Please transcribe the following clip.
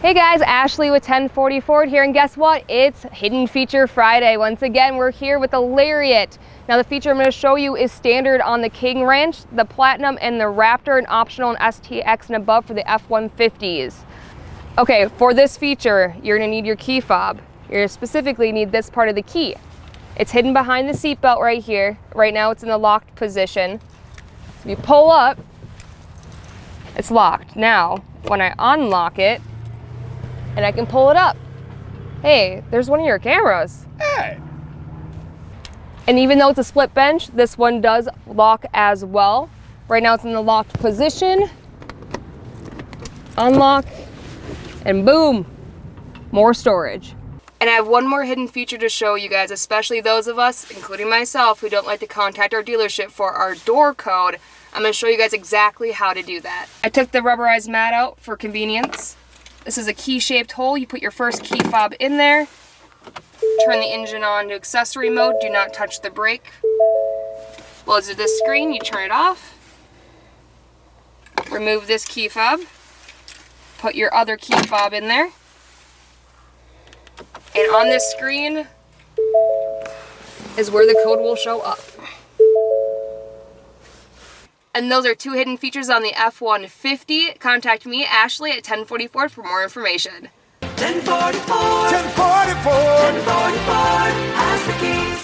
Hey guys, Ashley with 1040 Ford here, and guess what? It's Hidden Feature Friday. Once again, we're here with the Lariat. Now the feature I'm going to show you is standard on the King Ranch, the Platinum, and the Raptor, and optional on STX and above for the F-150s. Okay, for this feature, you're going to need your key fob. You're going to specifically need this part of the key. It's hidden behind the seatbelt right here. Right now it's in the locked position. So if you pull up, it's locked. Now, when I unlock it, and I can pull it up. Hey, there's one of your cameras. Hey. And even though it's a split bench, this one does lock as well. Right now it's in the locked position. Unlock, and boom, more storage. And I have one more hidden feature to show you guys, especially those of us, including myself, who don't like to contact our dealership for our door code. I'm gonna show you guys exactly how to do that. I took the rubberized mat out for convenience. This is a key-shaped hole. You put your first key fob in there, turn the engine on to accessory mode, do not touch the brake. Well, to this screen, you turn it off, remove this key fob, put your other key fob in there, and on this screen is where the code will show up. And those are two hidden features on the F-150. Contact me, Ashley, at 1040 Ford for more information. 1044, 1044, 1044, ask the keys.